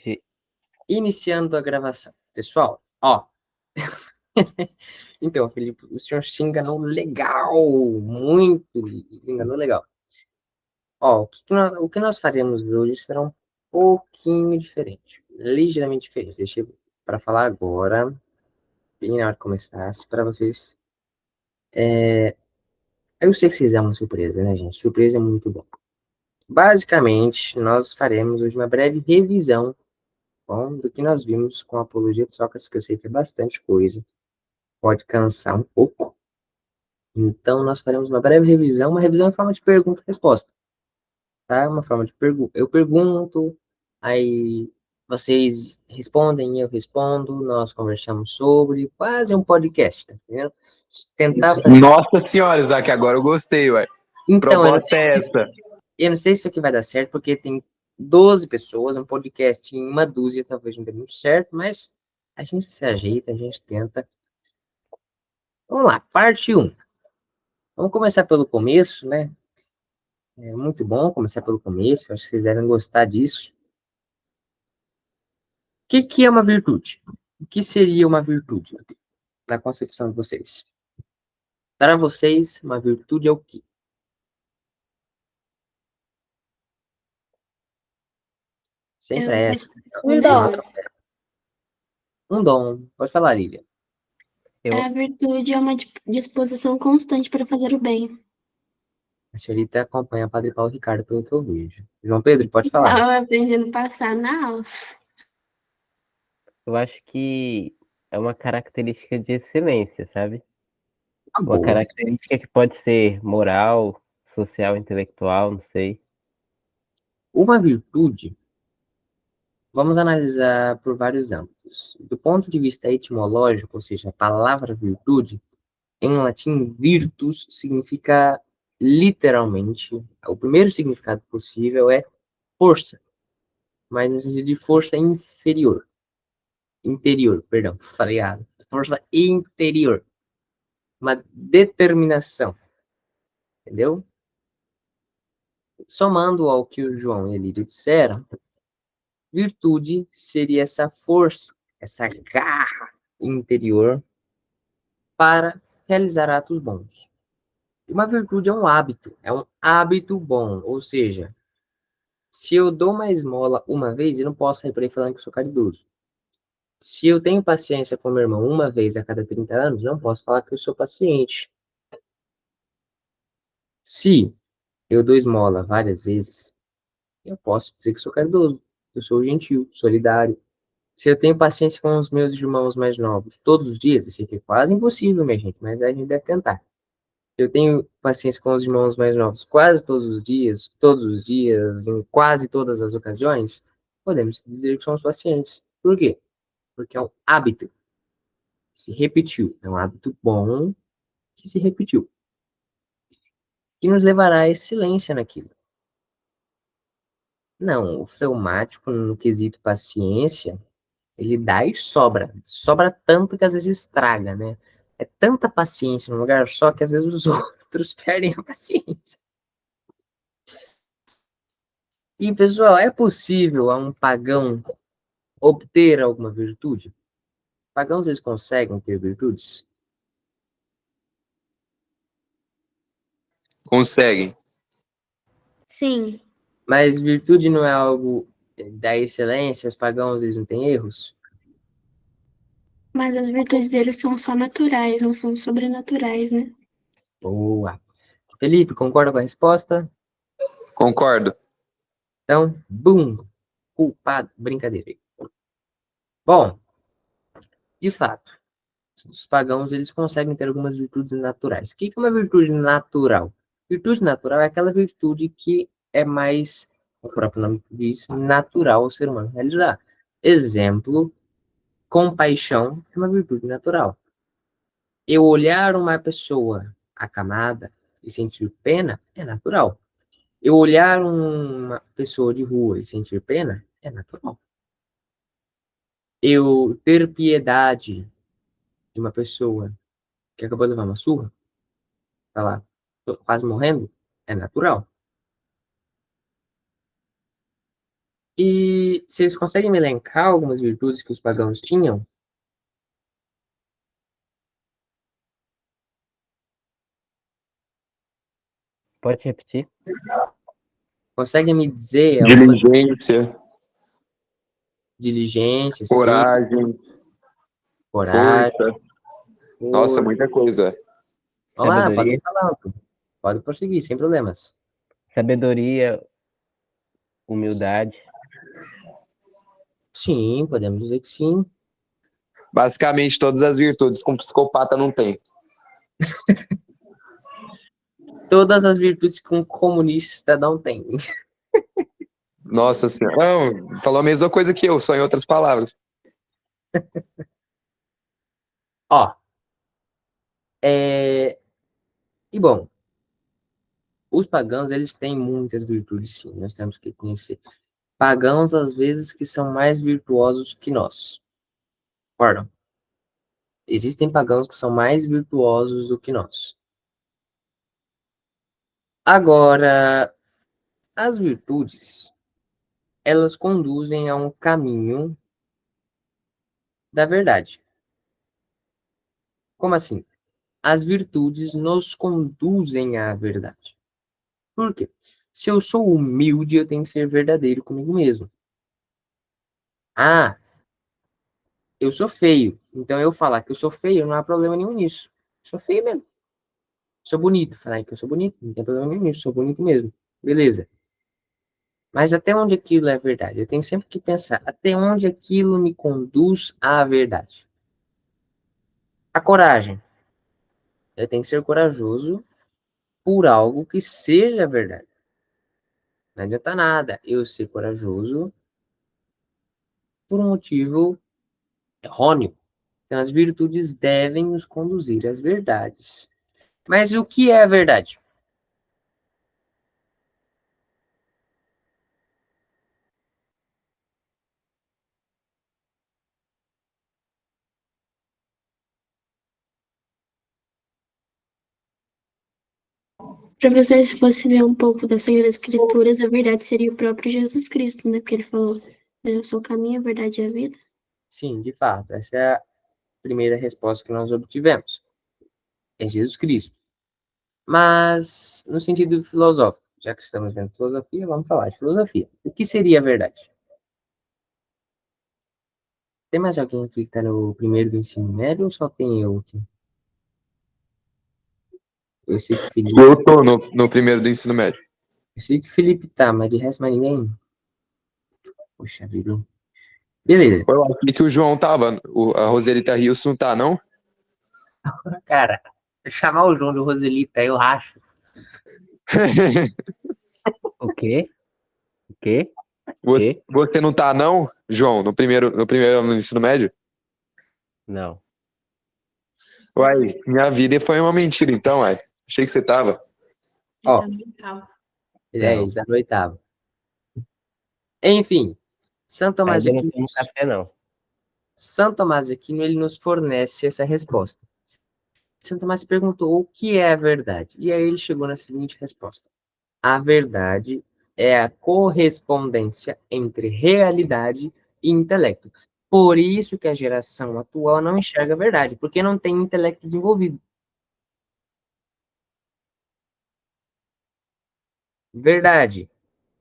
Ge- Iniciando a gravação. Pessoal, ó. Então, Felipe, o senhor se enganou legal. Muito. Se enganou legal. Ó, o que nós faremos hoje será um pouquinho diferente. Ligeiramente diferente. Deixa eu para falar agora, bem na hora de começar, para vocês. Eu sei que vocês amam surpresa, né, gente? Surpresa é muito bom. Basicamente, nós faremos hoje uma breve revisão, bom, do que nós vimos com a Apologia de Sócrates, que eu sei que é bastante coisa. Pode cansar um pouco. Então, nós faremos uma revisão em forma de pergunta e resposta, tá? Uma forma de pergunta. Eu pergunto, aí vocês respondem, eu respondo, nós conversamos sobre, quase um podcast, tá entendendo? Tentar fazer. Nossa senhora, Isaac, agora eu gostei, ué. Então, Proposta é essa. eu não sei se isso aqui vai dar certo, porque tem 12 pessoas, um podcast em uma dúzia, talvez não dê muito certo, mas a gente se ajeita, a gente tenta. Vamos lá, parte um. Vamos começar pelo começo, né? É muito bom começar pelo começo, acho que vocês devem gostar disso. O que é uma virtude? O que seria uma virtude na concepção de vocês? Para vocês, uma virtude é o quê? Sempre Eu é posso essa. Um responder? dom. Um dom. Pode falar, Lilia. A virtude é uma disposição constante para fazer o bem. A senhorita acompanha o Padre Paulo Ricardo, pelo que eu vejo. João Pedro, pode falar. Estava aprendendo a passar na aula. Eu acho que é uma característica de excelência, sabe? Tá Uma boa. característica que pode ser moral, social, intelectual, não sei. Uma virtude, vamos analisar por vários âmbitos. Do ponto de vista etimológico, ou seja, a palavra virtude, em latim, virtus significa literalmente, o primeiro significado possível é força, mas no sentido de força inferior. Interior, perdão, falei errado. Força interior. Uma determinação, entendeu? Somando ao que o João e a Lídia disseram, virtude seria essa força, essa garra interior para realizar atos bons. Uma virtude é um hábito bom, ou seja, se eu dou uma esmola uma vez, eu não posso sair por aí falando que eu sou caridoso. Se eu tenho paciência com meu irmão uma vez a cada 30 anos, não posso falar que eu sou paciente. Se eu dou esmola várias vezes, eu posso dizer que sou caridoso, eu sou gentil, solidário. Se eu tenho paciência com os meus irmãos mais novos todos os dias, eu sei que é quase impossível, minha gente, mas a gente deve tentar. Se eu tenho paciência com os irmãos mais novos quase todos os dias, em quase todas as ocasiões, podemos dizer que somos pacientes. Por quê? Porque é um hábito que se repetiu. É um hábito bom que se repetiu. Que nos levará à excelência naquilo. Não, o fleumático, no quesito paciência, ele dá e sobra. Sobra tanto que às vezes estraga, né? É tanta paciência num lugar só que às vezes os outros perdem a paciência. E, pessoal, é possível a um pagão obter alguma virtude? Pagãos, eles conseguem ter virtudes? Conseguem. Sim. Mas virtude não é algo da excelência? Os pagãos, eles não têm erros? Mas as virtudes deles são só naturais, não são sobrenaturais, né? Boa. Felipe, concorda com a resposta? Concordo. Então, bum, culpado, brincadeira. Bom, de fato, os pagãos eles conseguem ter algumas virtudes naturais. O que é uma virtude natural? Virtude natural é aquela virtude que é mais, o próprio nome diz, natural ao ser humano realizar. Exemplo, compaixão é uma virtude natural. Eu olhar uma pessoa acamada e sentir pena é natural. Eu olhar uma pessoa de rua e sentir pena é natural. Eu ter piedade de uma pessoa que acabou de levar uma surra, tá lá, quase morrendo, é natural. E vocês conseguem me elencar algumas virtudes que os pagãos tinham? Pode repetir? Conseguem me dizer algumas Diligência, diligências, sim, coragem, coragem, força. Nossa, força? muita coisa. Vamos lá, podem Sabedoria? ir falando. Pode prosseguir, sem problemas. Sabedoria, humildade. Sim, podemos dizer que sim. Basicamente, todas as virtudes que um psicopata não tem. Todas as virtudes que um comunista não tem. Nossa senhora. Não, falou a mesma coisa que eu, só em outras palavras. Ó, e bom, os pagãos, eles têm muitas virtudes, sim. Nós temos que conhecer. Pagãos, às vezes, que são mais virtuosos que nós. Concordam? Existem pagãos que são mais virtuosos do que nós. Agora, as virtudes, elas conduzem a um caminho da verdade. Como assim? As virtudes nos conduzem à verdade. Por quê? Se eu sou humilde, eu tenho que ser verdadeiro comigo mesmo. Ah, eu sou feio. Então eu falar que eu sou feio, não há problema nenhum nisso. Sou feio mesmo. Sou bonito. Falar que eu sou bonito, não tem problema nenhum nisso. Sou bonito mesmo. Beleza. Mas até onde aquilo é verdade? Eu tenho sempre que pensar até onde aquilo me conduz à verdade. A coragem. Eu tenho que ser corajoso por algo que seja verdade. Não adianta nada eu ser corajoso por um motivo errôneo. Então, as virtudes devem nos conduzir às verdades. Mas o que é a verdade? Professor, se fosse ver um pouco das Sagradas Escrituras, a verdade seria o próprio Jesus Cristo, né? Porque ele falou, eu sou o caminho, a verdade e a vida. Sim, de fato, essa é a primeira resposta que nós obtivemos. É Jesus Cristo. Mas, no sentido filosófico, já que estamos vendo filosofia, vamos falar de filosofia. O que seria a verdade? Tem mais alguém aqui que está no primeiro do ensino médio ou só tem eu aqui? Eu sei que o Felipe, Eu tô no primeiro do ensino médio. eu sei que o Felipe tá, mas de resto mais ninguém. Poxa vida. Beleza. Eu achei que o João tava. A Roselita Rios não tá, não? Cara, chamar o João de Roselita, eu racho. O quê? O quê? O Você, quê? você não tá, não, João, no primeiro ano do ensino médio? Não. Uai, minha vida foi uma mentira, então, uai. Achei que você tava. Ó, Então, então. ele Não. está no oitavo. Enfim, São Tomás de Ainda não Aquino, tomo café, não. São Tomás de Aquino, ele nos fornece essa resposta. São Tomás perguntou o que é a verdade. E aí ele chegou na seguinte resposta. A verdade é a correspondência entre realidade e intelecto. Por isso que a geração atual não enxerga a verdade, porque não tem intelecto desenvolvido. Verdade,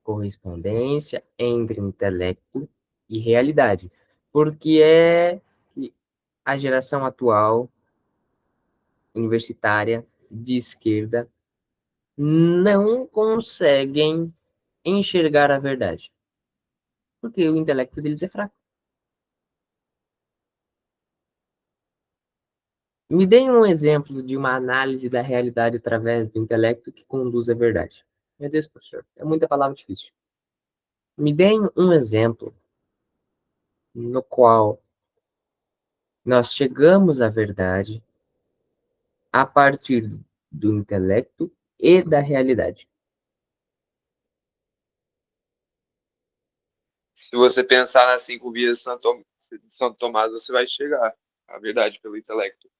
correspondência entre intelecto e realidade. Porque é a geração atual, universitária, de esquerda, não conseguem enxergar a verdade. Porque o intelecto deles é fraco. Me deem um exemplo de uma análise da realidade através do intelecto que conduz à verdade. Meu Deus, professor, é muita palavra difícil. Me deem um exemplo no qual nós chegamos à verdade a partir do intelecto e da realidade. Se você pensar nas 5 vias de São Tomás, você vai chegar à verdade pelo intelecto.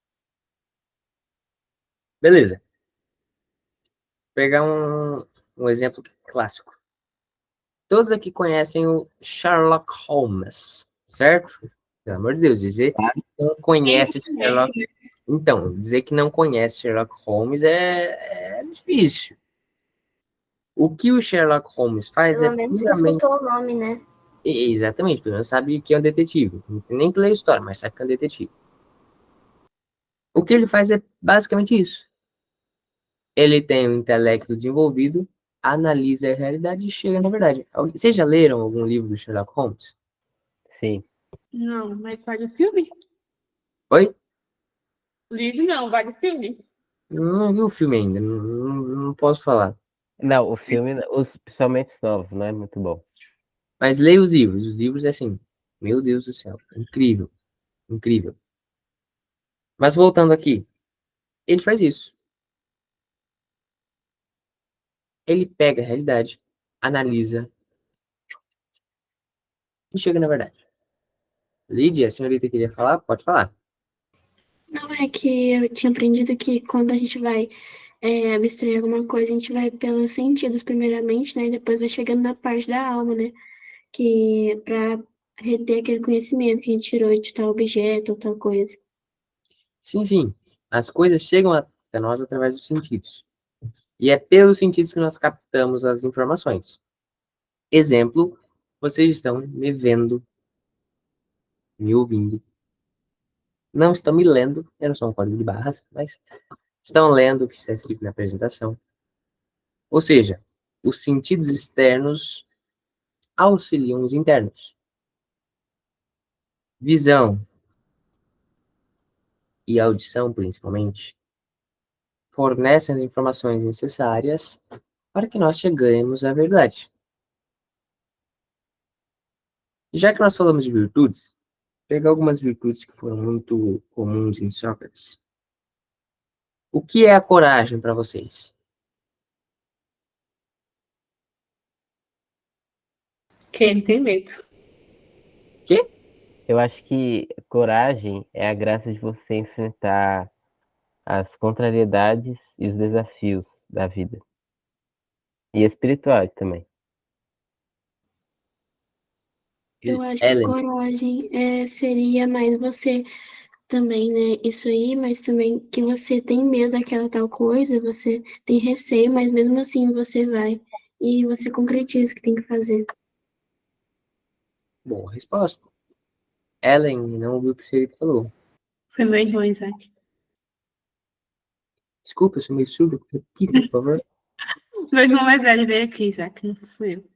Beleza. Vou pegar um exemplo clássico. Todos aqui conhecem o Sherlock Holmes, certo? Pelo amor de Deus, dizer que não conhece Sherlock... Então, dizer que não conhece Sherlock Holmes é difícil. O que o Sherlock Holmes faz é Pelo menos você puramente... escutou o nome, né? Exatamente, pelo menos sabe que é um detetive. Não tem nem que ler a história, mas sabe que é um detetive. O que ele faz é basicamente isso. Ele tem um intelecto desenvolvido, analisa a realidade e chega na verdade. Vocês já leram algum livro do Sherlock Holmes? Sim. Não, mas vale o filme? Oi? Livro não, vale o filme. Não vi o filme ainda, não posso falar. Não, o filme, principalmente os novos, não é muito bom. Mas leia os livros. Os livros é assim, meu Deus do céu, incrível, incrível. Mas voltando aqui, ele faz isso. Ele pega a realidade, analisa e chega na verdade. Lídia, a senhorita queria falar? Pode falar. Não, é que eu tinha aprendido que quando a gente vai abstrair alguma coisa, a gente vai pelos sentidos primeiramente, né? E depois vai chegando na parte da alma, né? Que para reter aquele conhecimento que a gente tirou de tal objeto ou tal coisa. Sim, sim. As coisas chegam até nós através dos sentidos. E é pelos sentidos que nós captamos as informações. Exemplo, vocês estão me vendo, me ouvindo. Não estão me lendo, eu não sou um código de barras, mas estão lendo o que está escrito na apresentação. Ou seja, os sentidos externos auxiliam os internos. Visão e audição, principalmente, fornecem as informações necessárias para que nós cheguemos à verdade. E já que nós falamos de virtudes, pegar algumas virtudes que foram muito comuns em Sócrates. O que é a coragem para vocês? Quem tem medo? Quê? Eu acho que coragem é a graça de você enfrentar as contrariedades e os desafios da vida. E espirituais também. Eu acho que Ellen, coragem seria mais você também, né? Isso aí, mas também que você tem medo daquela tal coisa, você tem receio, mas mesmo assim você vai e você concretiza o que tem que fazer. boa resposta. Ellen, não ouviu o que você falou. Foi meu irmão, Isaac. Desculpa, eu sou meio surdo. Repita, por favor. Meu irmão mais velho veio aqui, Isaac, não fui eu.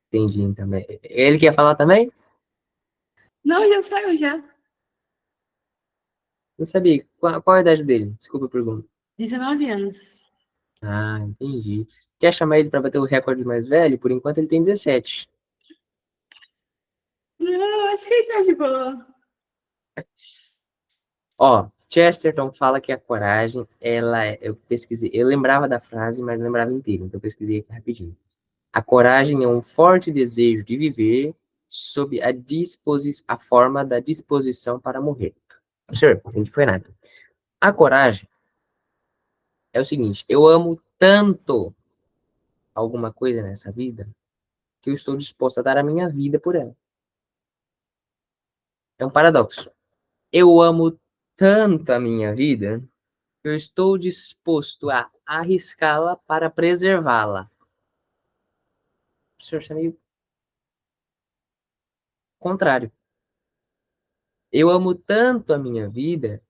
Entendi também. Ele quer falar também? Não, já saiu já. Não sabia. Qual a idade dele? Desculpa a pergunta. 19 anos. Ah, entendi. Quer chamar ele para bater o recorde mais velho? Por enquanto ele tem 17. Não, acho que ele tá de boa. Ó, Chesterton fala que a coragem, eu pesquisei, eu lembrava da frase, mas não lembrava inteira, então eu pesquisei aqui rapidinho. A coragem é um forte desejo de viver sob a forma da disposição para morrer. Senhor, não foi nada. A coragem é o seguinte, eu amo tanto alguma coisa nessa vida que eu estou disposto a dar a minha vida por ela. É um paradoxo. Eu amo tanto a minha vida que eu estou disposto a arriscá-la para preservá-la. O senhor está meio contrário. Eu amo tanto a minha vida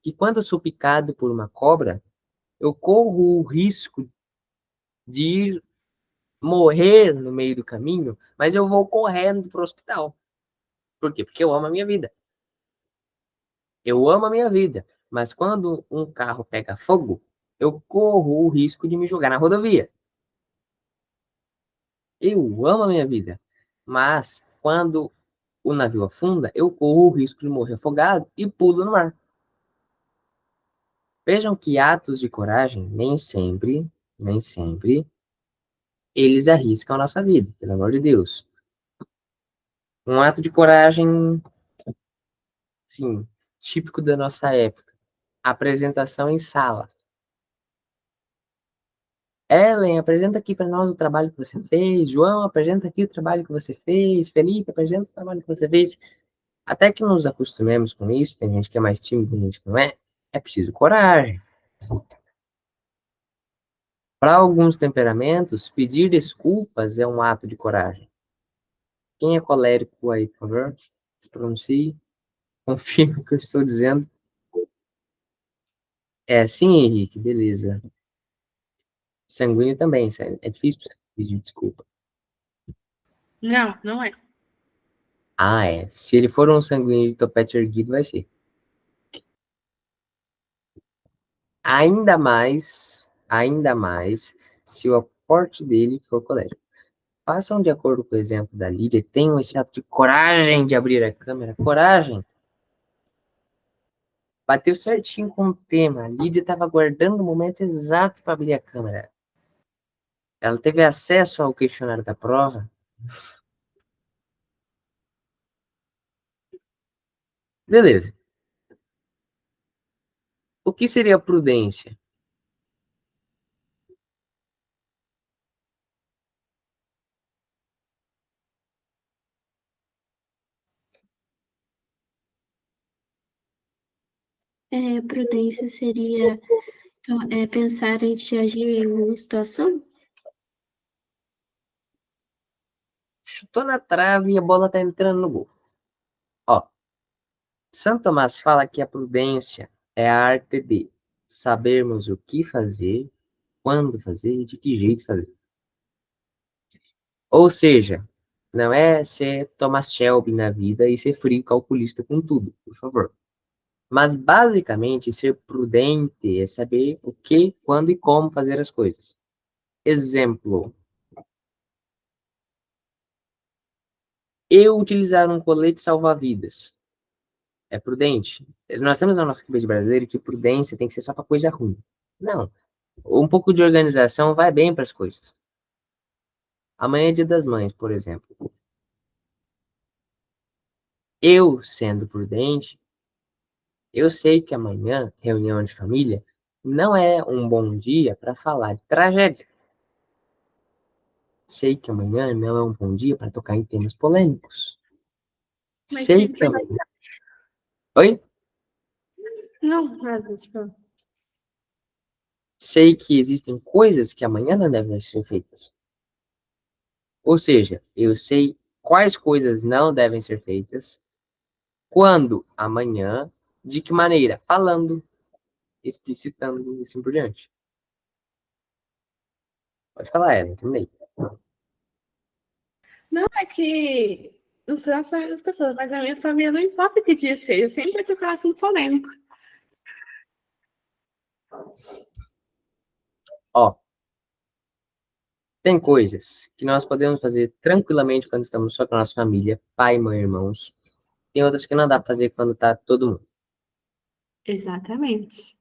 que quando eu sou picado por uma cobra, eu corro o risco de ir morrer no meio do caminho, mas eu vou correndo para o hospital. Por quê? Porque eu amo a minha vida. Eu amo a minha vida, mas quando um carro pega fogo, eu corro o risco de me jogar na rodovia. Eu amo a minha vida, mas quando o navio afunda, eu corro o risco de morrer afogado e pulo no mar. Vejam que atos de coragem, nem sempre, eles arriscam a nossa vida, pelo amor de Deus. Um ato de coragem, sim, típico da nossa época. Apresentação em sala. Ellen, apresenta aqui para nós o trabalho que você fez. João, apresenta aqui o trabalho que você fez. Felipe, apresenta o trabalho que você fez. Até que nos acostumemos com isso, tem gente que é mais tímida, tem gente que não é. É preciso coragem. Para alguns temperamentos, pedir desculpas é um ato de coragem. Quem é colérico aí, por favor? Se pronuncie. Confirme o que eu estou dizendo. É, sim, Henrique, beleza. Sanguíneo também, é difícil pedir desculpa. Não, não é. Ah, é. Se ele for um sanguíneo de topete erguido, vai ser. Ainda mais, se o aporte dele for colérico. Façam de acordo com o exemplo da Lídia, tenham esse ato de coragem de abrir a câmera. Coragem. Bateu certinho com o tema. A Lídia estava aguardando o momento exato para abrir a câmera. Ela teve acesso ao questionário da prova. Beleza. O que seria prudência? Prudência seria pensar antes de agir em alguma situação? Chutou na trave e a bola tá entrando no gol. Ó, Santo Tomás fala que a prudência é a arte de sabermos o que fazer, quando fazer e de que jeito fazer. Ou seja, não é ser Thomas Shelby na vida e ser frio calculista com tudo, por favor. Mas, basicamente, ser prudente é saber o que, quando e como fazer as coisas. Exemplo, eu utilizar um colete salva-vidas. É prudente? Nós temos na nossa cabeça brasileira que prudência tem que ser só para coisa ruim. Não. Um pouco de organização vai bem para as coisas. Amanhã é Dia das Mães, por exemplo. Eu, sendo prudente, eu sei que amanhã, reunião de família, não é um bom dia para falar de tragédia. Sei que amanhã não é um bom dia para tocar em temas polêmicos. Mas Sei que sempre. amanhã. Oi? Não, nada, tipo. Sei que existem coisas que amanhã não devem ser feitas. Ou seja, eu sei quais coisas não devem ser feitas, quando, amanhã, de que maneira? Falando, explicitando e assim por diante. Pode falar, Ellen, também. Não é que. Não são as famílias das pessoas, mas a minha família não importa que dia seja, sempre vai tocar assunto polêmico. Ó, tem coisas que nós podemos fazer tranquilamente quando estamos só com a nossa família, pai, mãe, irmãos. Tem outras que não dá para fazer quando tá todo mundo. Exatamente.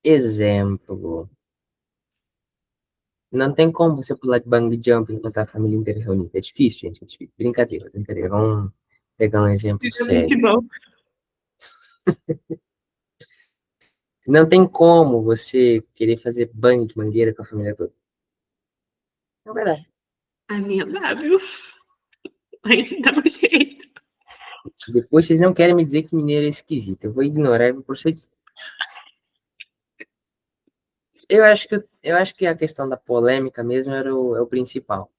Exemplo. Não tem como você pular de bungee jump enquanto a família inteira é reunida. É difícil, gente. É difícil. Brincadeira, brincadeira. Vamos pegar um exemplo Muito sério. bom. Não tem como você querer fazer banho de mangueira com a família toda. Não vai dar. A minha dá, viu? Mas dá um jeito. Depois vocês não querem me dizer que mineiro é esquisito. Eu vou ignorar e vou prosseguir. Eu acho que a questão da polêmica mesmo é o principal.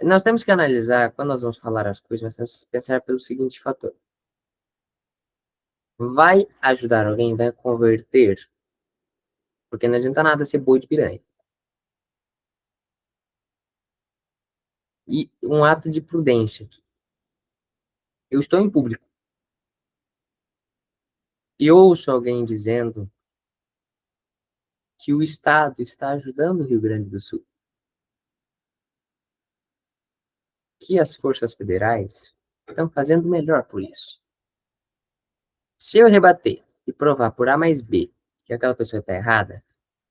Nós temos que analisar, quando nós vamos falar as coisas, nós temos que pensar pelo seguinte fator. Vai ajudar alguém? Vai converter? Porque não adianta nada ser boi de piranha. E um ato de prudência aqui. Eu estou em público e ouço alguém dizendo que o Estado está ajudando o Rio Grande do Sul, que as forças federais estão fazendo melhor por isso. Se eu rebater e provar por A mais B que aquela pessoa está errada,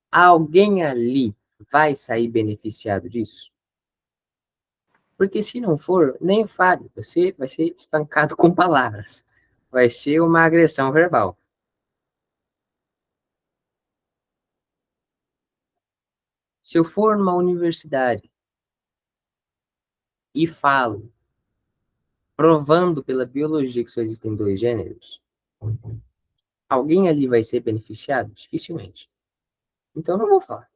alguém ali vai sair beneficiado disso? Porque se não for, nem fale, você vai ser espancado com palavras. Vai ser uma agressão verbal. Se eu for numa universidade e falo, provando pela biologia que só existem dois gêneros, alguém ali vai ser beneficiado? Dificilmente. Então eu não vou falar.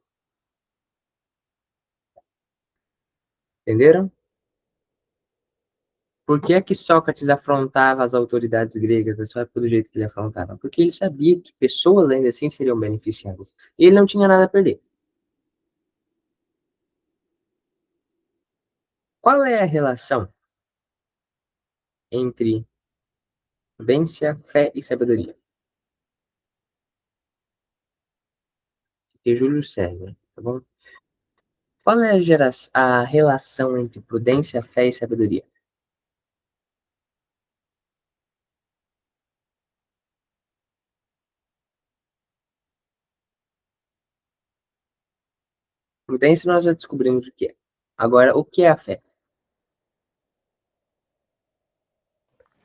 Entenderam? Por que é que Sócrates afrontava as autoridades gregas da sua época do jeito que ele afrontava? Porque ele sabia que pessoas ainda assim seriam beneficiadas. E ele não tinha nada a perder. Qual é a relação entre prudência, fé e sabedoria? Aqui é Júlio César, tá bom? Qual é a relação entre prudência, fé e sabedoria? Prudência nós já descobrimos o que é. Agora, o que é a fé?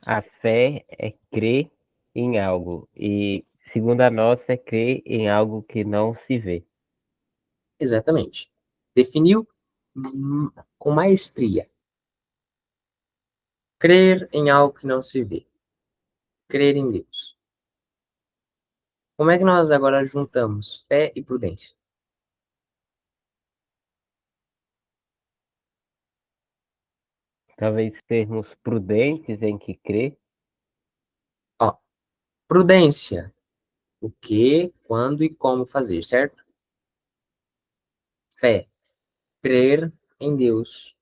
A fé é crer em algo, e segundo a nossa, é crer em algo que não se vê. Exatamente. Definiu com maestria. Crer em algo que não se vê. Crer em Deus. Como é que nós agora juntamos fé e prudência? Talvez sermos prudentes em que crer. Ó, prudência. O que, quando e como fazer, certo? Fé. Crer em Deus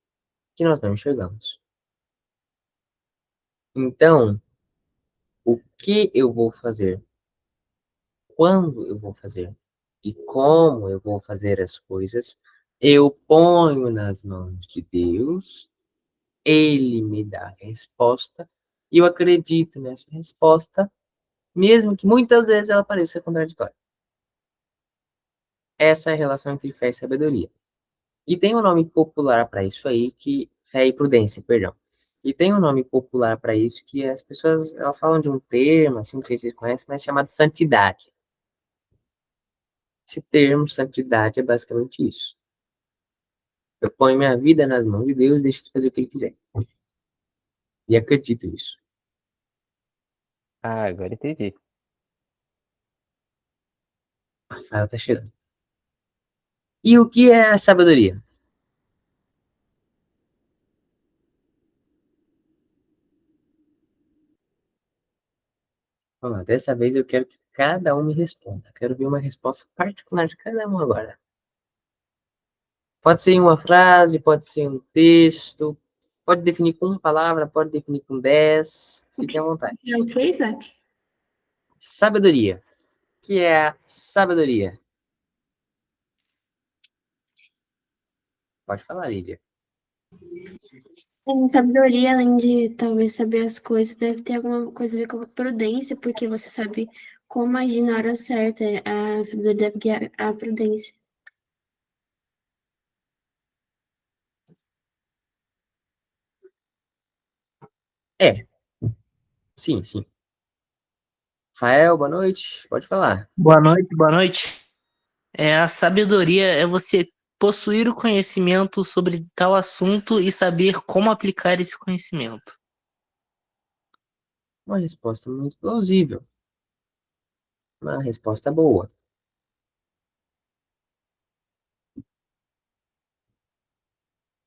que nós não enxergamos. Então, o que eu vou fazer? Quando eu vou fazer? E como eu vou fazer as coisas? Eu ponho nas mãos de Deus, Ele me dá a resposta, e eu acredito nessa resposta, mesmo que muitas vezes ela pareça contraditória. Essa é a relação entre fé e sabedoria. E tem um nome popular para isso aí, que fé e prudência, perdão. E tem um nome popular para isso que as pessoas, elas falam de um termo, assim, não sei se vocês conhecem, mas é chamado santidade. Esse termo, santidade, é basicamente isso. Eu ponho minha vida nas mãos de Deus e deixo de fazer o que Ele quiser. E acredito nisso. Ah, agora entendi. Rafael tá chegando. E o que é a sabedoria? Vamos lá, dessa vez eu quero que cada um me responda. Quero ver uma resposta particular de cada um agora. Pode ser em uma frase, pode ser um texto, pode definir com uma palavra, pode definir com 10. Fique à vontade. É o que, Isaac? Sabedoria. O que é a sabedoria? Pode falar, Lídia. Sabedoria, além de talvez saber as coisas, deve ter alguma coisa a ver com a prudência, porque você sabe como agir na hora certa. A sabedoria deve guiar a prudência. É, sim, sim. Rafael, boa noite. Pode falar. Boa noite, boa noite. A sabedoria é você possuir o conhecimento sobre tal assunto e saber como aplicar esse conhecimento. Uma resposta muito plausível. Uma resposta boa.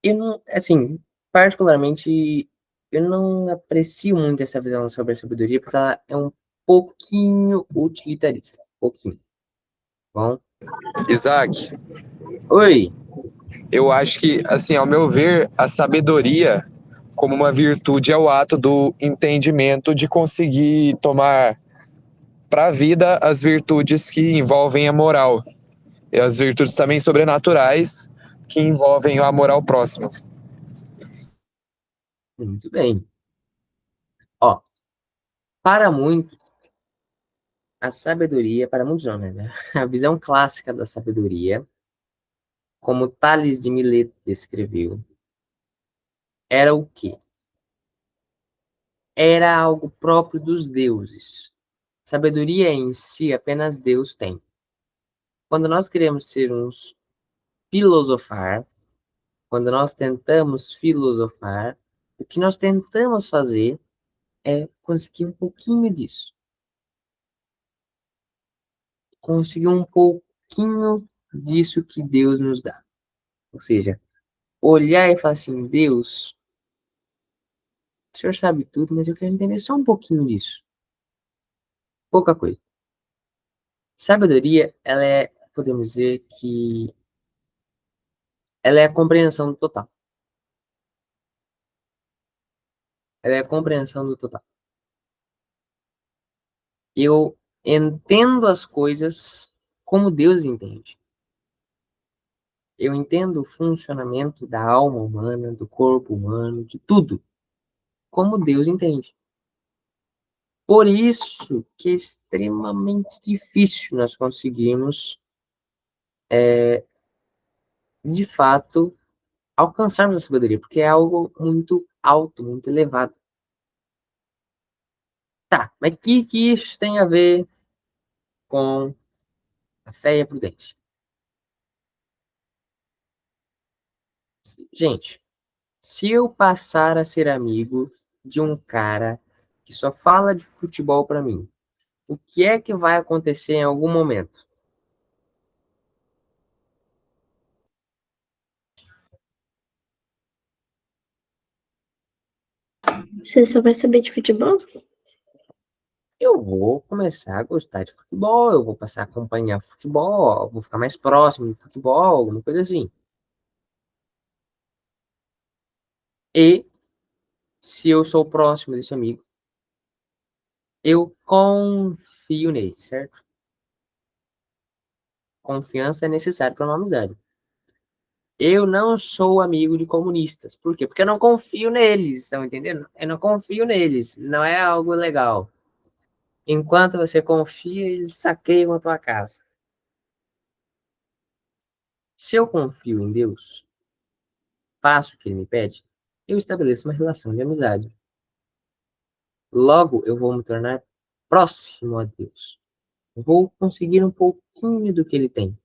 Eu não, assim, particularmente, eu não aprecio muito essa visão sobre a sabedoria, porque ela é um pouquinho utilitarista. Pouquinho. Bom? Isaac, Oi. eu acho que, assim, ao meu ver, a sabedoria como uma virtude é o ato do entendimento de conseguir tomar para a vida as virtudes que envolvem a moral e as virtudes também sobrenaturais que envolvem a moral próxima. Muito bem. Ó, para muitos, a sabedoria, para muitos não, né? A visão clássica da sabedoria, como Tales de Mileto descreveu, era o quê? Era algo próprio dos deuses. Sabedoria em si apenas Deus tem. Quando nós queremos ser uns filosofar, quando nós tentamos filosofar, o que nós tentamos fazer é conseguir um pouquinho disso. Conseguir um pouquinho disso que Deus nos dá. Ou seja, olhar e falar assim, Deus, o Senhor sabe tudo, mas eu quero entender só um pouquinho disso. Pouca coisa. Sabedoria, ela é, podemos dizer que ela é a compreensão do total. Ela é a compreensão do total. Eu entendo as coisas como Deus entende. Eu entendo o funcionamento da alma humana, do corpo humano, de tudo, como Deus entende. Por isso que é extremamente difícil nós conseguirmos, de fato, alcançarmos a sabedoria, porque é algo muito alto, muito elevado. Tá, mas o que isso tem a ver com a fé e a prudência? Gente, se eu passar a ser amigo de um cara que só fala de futebol para mim, o que é que vai acontecer em algum momento? Você só vai saber de futebol? Eu vou começar a gostar de futebol, eu vou passar a acompanhar futebol, eu vou ficar mais próximo de futebol, alguma coisa assim. E se eu sou próximo desse amigo, eu confio nele, certo? Confiança é necessária para uma amizade. Eu não sou amigo de comunistas. Por quê? Porque eu não confio neles, estão entendendo? Eu não confio neles. Não é algo legal. Enquanto você confia, eles saqueiam a tua casa. Se eu confio em Deus, faço o que ele me pede, eu estabeleço uma relação de amizade. Logo, eu vou me tornar próximo a Deus. Vou conseguir um pouquinho do que ele tem.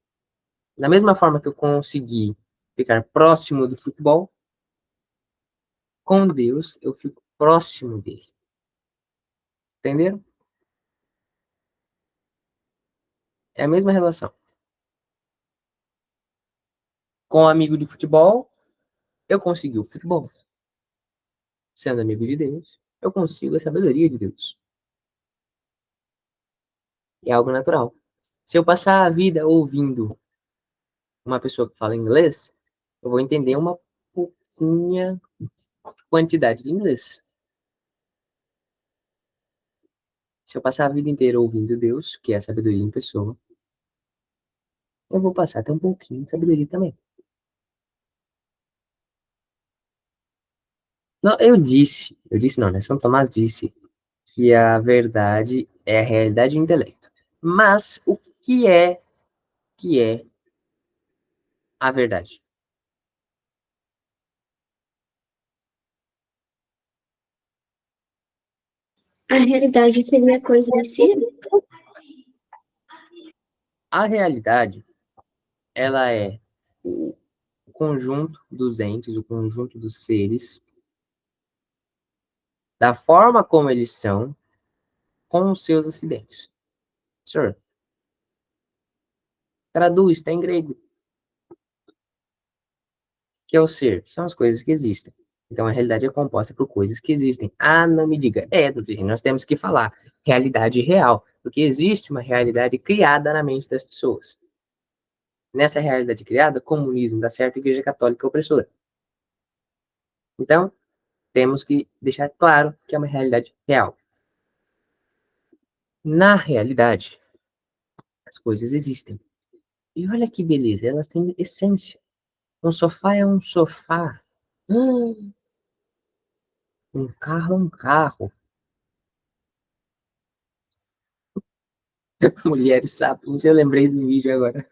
Da mesma forma que eu consegui ficar próximo do futebol, com Deus eu fico próximo dele. Entenderam? É a mesma relação. Com um amigo de futebol, eu consegui o futebol. Sendo amigo de Deus, eu consigo a sabedoria de Deus. É algo natural. Se eu passar a vida ouvindo uma pessoa que fala inglês, eu vou entender uma pouquinha quantidade de inglês. Se eu passar a vida inteira ouvindo Deus, que é a sabedoria em pessoa, eu vou passar a ter um pouquinho de sabedoria também. Não, eu disse não, né? São Tomás disse que a verdade é a realidade do intelecto. Mas o que é a verdade? A realidade seria coisa em si? A realidade, ela é o conjunto dos entes, o conjunto dos seres, da forma como eles são, com os seus acidentes. Senhor, traduz, está em grego. Que é o ser? São as coisas que existem. Então, a realidade é composta por coisas que existem. Ah, não me diga. Doutor, nós temos que falar realidade real, porque existe uma realidade criada na mente das pessoas. Nessa realidade criada, comunismo dá certo, Igreja Católica é opressora. Então, temos que deixar claro que é uma realidade real. Na realidade, as coisas existem. E olha que beleza, elas têm essência. Um sofá é um sofá. Um carro é um carro. Mulheres sapiens, eu lembrei do vídeo agora.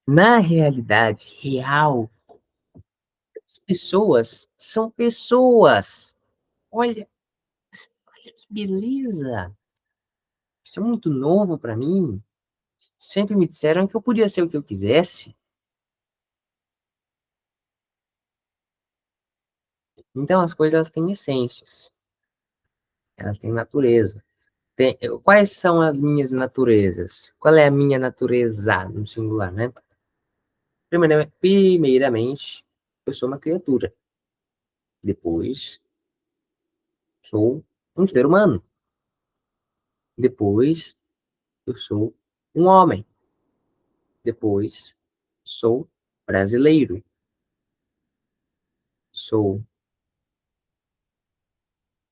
Na realidade real, as pessoas são pessoas. Olha, olha que beleza. Isso é muito novo para mim. sempre me disseram que eu podia ser o que eu quisesse. Então as coisas elas têm essências, elas têm natureza. Quais são as minhas naturezas? Qual é a minha natureza no singular, né? Primeiramente, eu sou uma criatura. Depois, sou um ser humano. Depois, eu sou um homem. Depois, sou brasileiro. Sou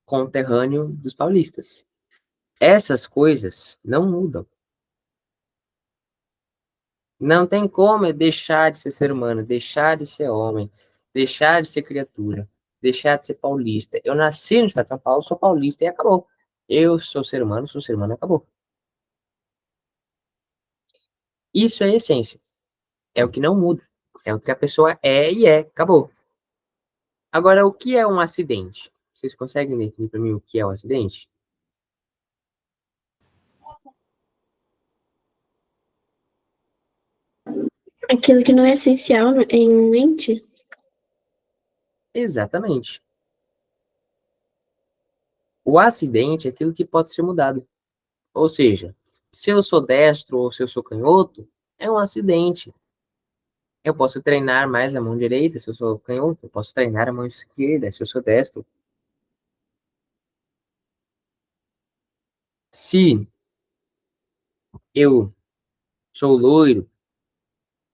conterrâneo dos paulistas. Essas coisas não mudam. Não tem como deixar de ser humano, deixar de ser homem, deixar de ser criatura, deixar de ser paulista. Eu nasci no estado de São Paulo, sou paulista e acabou. Eu sou ser humano, acabou. Isso é a essência. É o que não muda. É o que a pessoa é e é. Acabou. Agora, o que é um acidente? Vocês conseguem definir para mim o que é um acidente? Aquilo que não é essencial em um ente. Exatamente. O acidente é aquilo que pode ser mudado. Ou seja, se eu sou destro ou se eu sou canhoto, é um acidente. Eu posso treinar mais a mão direita se eu sou canhoto, eu posso treinar a mão esquerda se eu sou destro. Se eu sou loiro,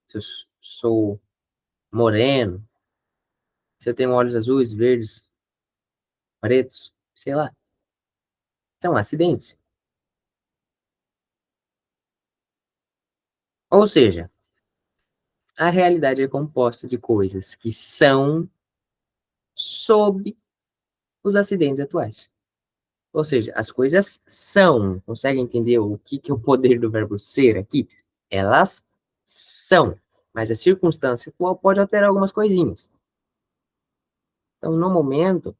se eu sou moreno, se eu tenho olhos azuis, verdes, pretos, sei lá, são acidentes. Ou seja, a realidade é composta de coisas que são sob os acidentes atuais. Ou seja, as coisas são. Consegue entender o que é o poder do verbo ser aqui? Elas são. Mas a circunstância atual pode alterar algumas coisinhas. Então, no momento,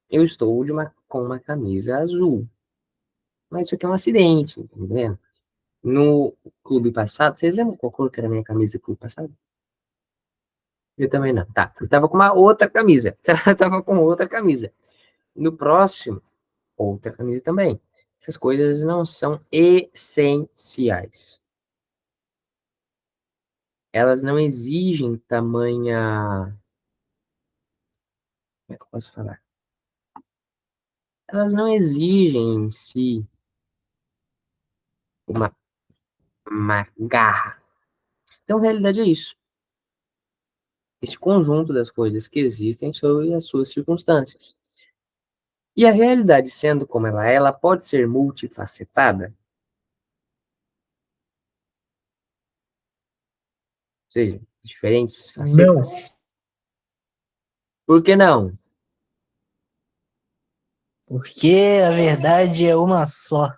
eu estou com uma camisa azul. Mas isso aqui é um acidente, tá entendendo? No clube passado, vocês lembram qual cor que era a minha camisa do clube passado? Eu também não. Tá, eu tava com uma outra camisa. Tava com outra camisa. No próximo, outra camisa também. Essas coisas não são essenciais. Elas não exigem tamanha. Como é que eu posso falar? Elas não exigem em si uma, uma garra. Então, a realidade é isso. Esse conjunto das coisas que existem sob as suas circunstâncias. E a realidade, sendo como ela pode ser multifacetada. Ou seja, diferentes facetas. Não. Por que não? Porque a verdade é uma só.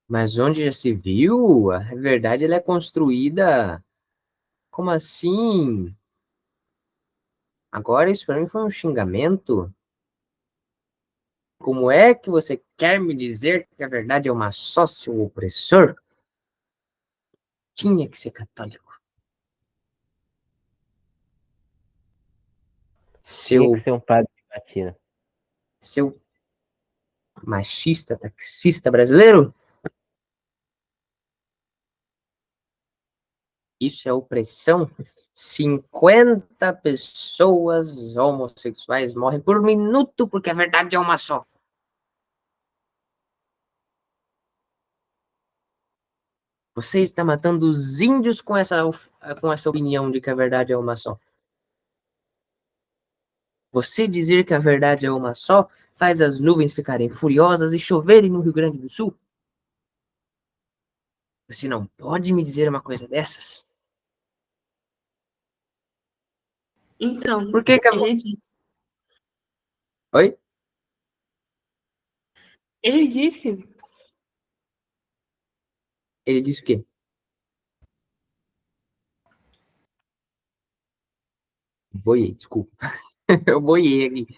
Mas onde já se viu, a verdade ela é construída. Como assim? Agora isso para mim foi um xingamento? Como é que você quer me dizer que a verdade é uma só, seu opressor? Tinha que ser católico. Tinha que ser um padre de batina. Seu machista, taxista brasileiro? Isso é opressão? 50 pessoas homossexuais morrem por minuto porque a verdade é uma só. Você está matando os índios com essa opinião de que a verdade é uma só. Você dizer que a verdade é uma só faz as nuvens ficarem furiosas e choverem no Rio Grande do Sul? Você não pode me dizer uma coisa dessas? Então, Por que que Oi? ele disse, Ele disse o quê? Boiei, desculpa. Eu boiei aqui.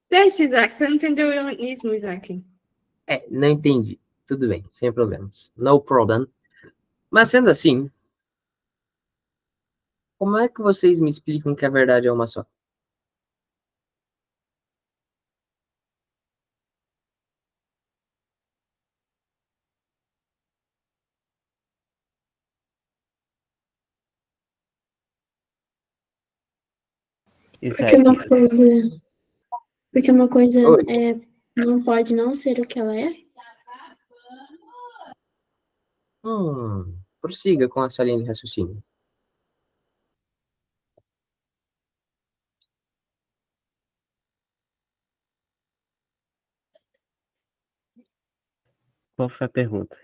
deixa, Isaac, você não entendeu o ironismo, Isaac. Não entendi. Tudo bem, sem problemas. No problem. Mas sendo assim, como é que vocês me explicam que a verdade é uma só? Isso Porque é uma que coisa, porque uma coisa Oi. não pode não ser o que ela é? Prossiga com a sua linha de raciocínio. qual foi a pergunta?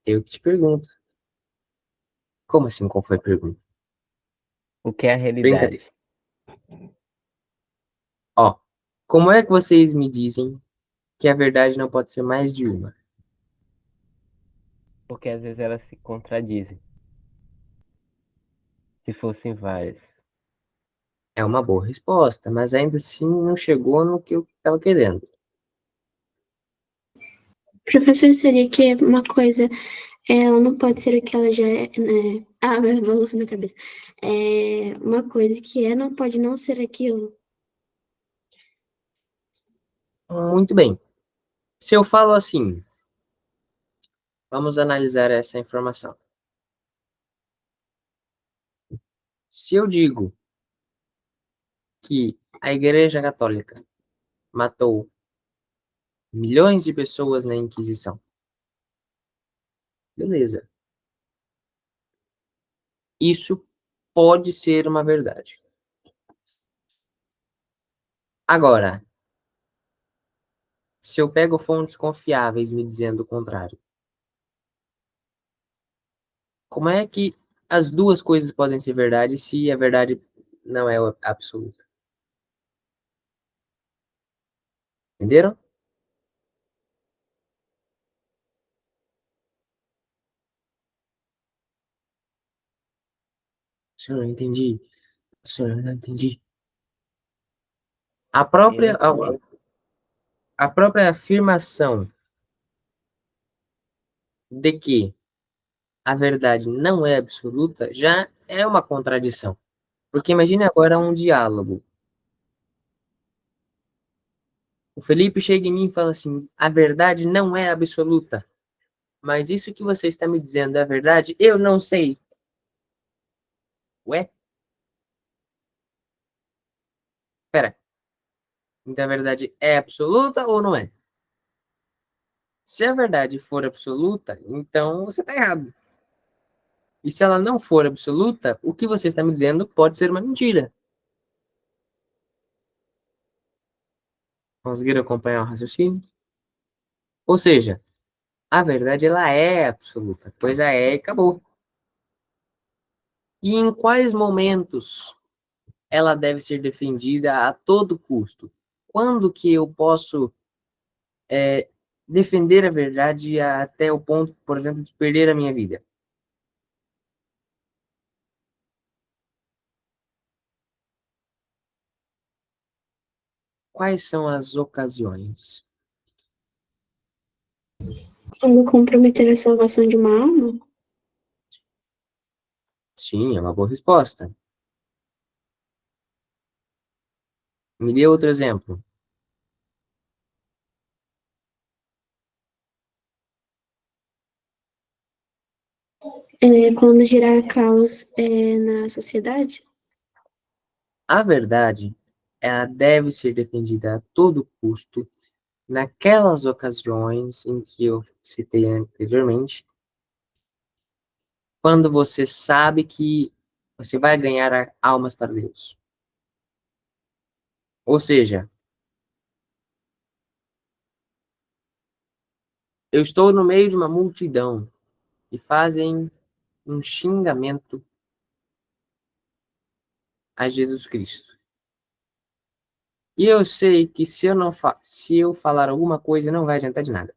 Eu que te pergunto. Como assim, qual foi a pergunta? O que é a realidade? Brincadeira. Ó, como é que vocês me dizem que a verdade não pode ser mais de uma? Porque às vezes elas se contradizem. Se fossem várias. É uma boa resposta, mas ainda assim não chegou no que eu estava querendo. Professor, seria que uma coisa, ela não pode ser o que ela já é, né? Ah, agora balançou na cabeça. Uma coisa que é, não pode não ser aquilo. Muito bem. Se eu falo assim, vamos analisar essa informação. Se eu digo que a Igreja Católica matou milhões de pessoas na Inquisição, beleza. Isso pode ser uma verdade. Agora, se eu pego fontes confiáveis me dizendo o contrário, como é que as duas coisas podem ser verdade se a verdade não é absoluta? Entenderam? Senhor, não entendi. Senhor, não entendi. A Eu própria, entendi. a própria afirmação de que a verdade não é absoluta já é uma contradição. Porque imagine agora um diálogo. O Felipe chega em mim e fala assim: a verdade não é absoluta. Mas isso que você está me dizendo é verdade? Eu não sei. Ué? Pera. Então a verdade é absoluta ou não é? Se a verdade for absoluta, então você está errado. E se ela não for absoluta, o que você está me dizendo pode ser uma mentira. Conseguiram acompanhar o raciocínio? Ou seja, a verdade ela é absoluta. Coisa é e acabou. E em quais momentos ela deve ser defendida a todo custo? Quando que eu posso defender a verdade até o ponto, por exemplo, de perder a minha vida? Quais são as ocasiões? Como comprometer a salvação de uma alma? Sim, é uma boa resposta. Me dê outro exemplo. Quando gerar caos na sociedade? A verdade, ela deve ser defendida a todo custo naquelas ocasiões em que eu citei anteriormente, quando você sabe que você vai ganhar almas para Deus. Ou seja, eu estou no meio de uma multidão e fazem um xingamento a Jesus Cristo. E eu sei que se eu não se eu falar alguma coisa não vai adiantar de nada.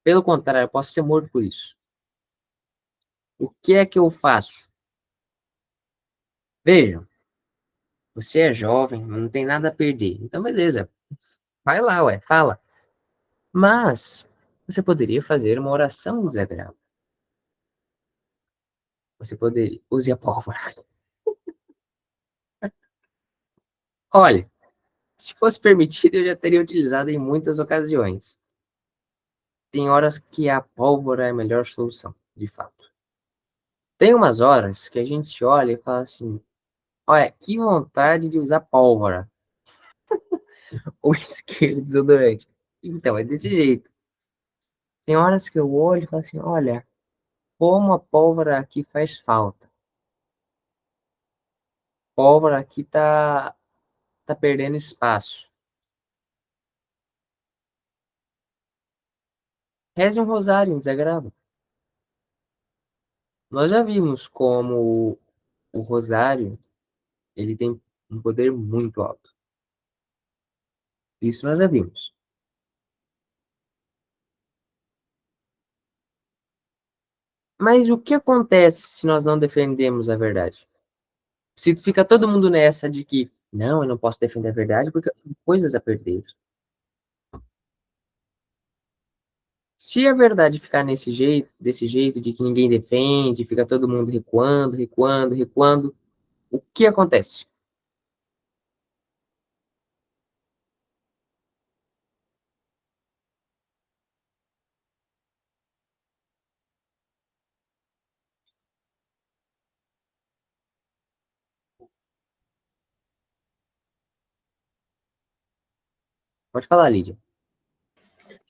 Pelo contrário, eu posso ser morto por isso. O que é que eu faço? Vejam, Você é jovem, não tem nada a perder. Então, beleza. Vai lá, ué, fala. Mas você poderia fazer uma oração desagradável. Você poderia. Use a pólvora. Olha, se fosse permitido, eu já teria utilizado em muitas ocasiões. Tem horas que a pólvora é a melhor solução, de fato. Tem umas horas que a gente olha e fala assim: olha, que vontade de usar pólvora. Ou isqueiro desodorante. Então, é desse jeito. Tem horas que eu olho e falo assim: olha, como a pólvora aqui faz falta. A pólvora aqui tá perdendo espaço. Reze um rosário em desagravo. Nós já vimos como o rosário ele tem um poder muito alto. Isso nós já vimos. Mas o que acontece se nós não defendemos a verdade? Se fica todo mundo nessa de que não, eu não posso defender a verdade porque eu tenho coisas a perder. Se a verdade ficar desse jeito de que ninguém defende, fica todo mundo recuando, recuando, recuando, o que acontece? Pode falar, Lídia.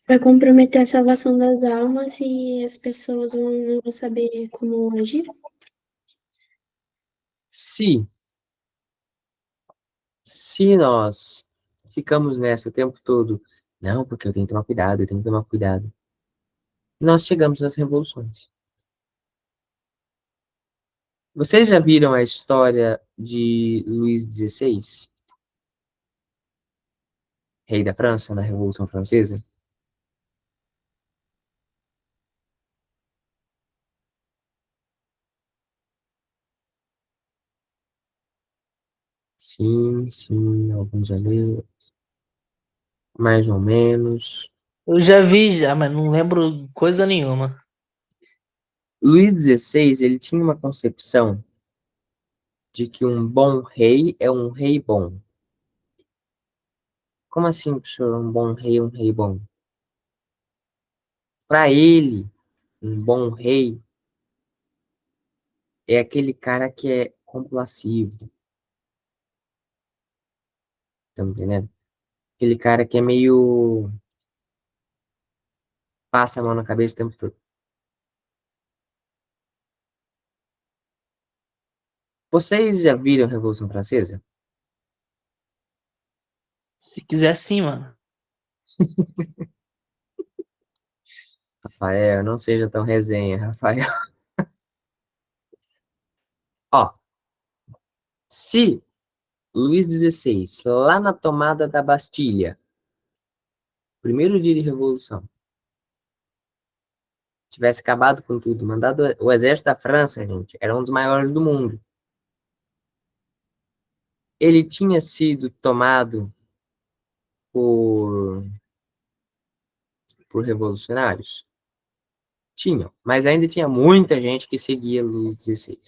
Vai comprometer a salvação das almas e as pessoas não vão saber como agir. Se, se nós ficamos nessa o tempo todo, não, porque eu tenho que tomar cuidado, eu tenho que tomar cuidado, nós chegamos às revoluções. Vocês já viram a história de Luís XVI, rei da França, na Revolução Francesa? Sim, sim, alguns ali, mais ou menos. Eu já vi já, mas não lembro coisa nenhuma. Luís XVI, ele tinha uma concepção de que um bom rei é um rei bom. Como assim, professor, um bom rei é um rei bom? Para ele, um bom rei é aquele cara que é complacível, tá me entendendo? Aquele cara que é meio passa a mão na cabeça o tempo todo. Vocês já viram a Revolução Francesa? Se quiser, sim, mano. Rafael, não seja tão resenha, Rafael. Ó, se Luís XVI, lá na tomada da Bastilha, primeiro dia de Revolução, tivesse acabado com tudo, mandado o exército da França, gente, era um dos maiores do mundo. Ele tinha sido tomado por, por revolucionários? Tinham, mas ainda tinha muita gente que seguia Luís XVI.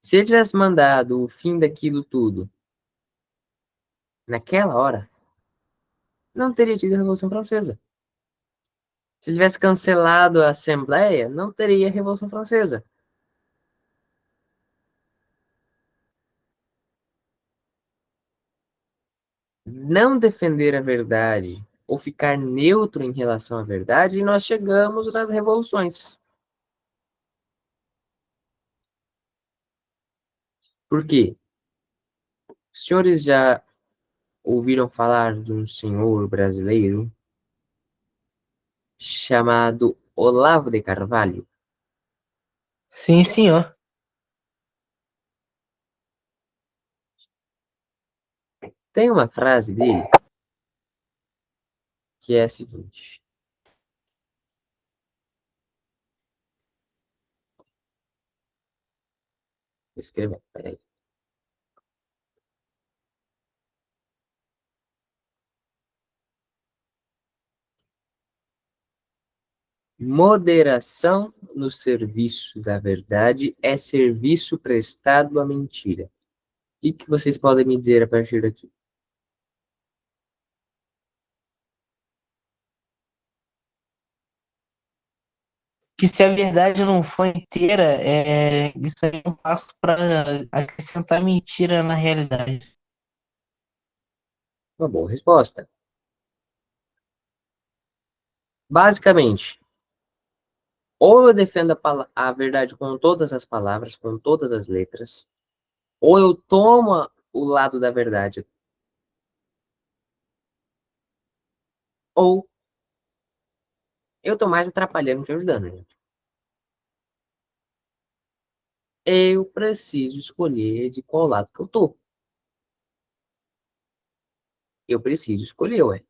Se ele tivesse mandado o fim daquilo tudo naquela hora, não teria tido a Revolução Francesa. Se ele tivesse cancelado a Assembleia, não teria a Revolução Francesa. Não defender a verdade ou ficar neutro em relação à verdade, nós chegamos nas revoluções. Por quê? Os senhores já ouviram falar de um senhor brasileiro chamado Olavo de Carvalho? Sim, senhor. Tem uma frase dele que é a seguinte: vou escrever, peraí. Moderação no serviço da verdade é serviço prestado à mentira. O que vocês podem me dizer a partir daqui? Que se a verdade não for inteira, isso aí é um passo para acrescentar mentira na realidade. Uma boa resposta. Basicamente, ou eu defendo a verdade com todas as palavras, com todas as letras, ou eu tomo o lado da verdade, ou eu tô mais atrapalhando que ajudando, gente. Eu preciso escolher de qual lado que eu tô. Eu preciso escolher, ué.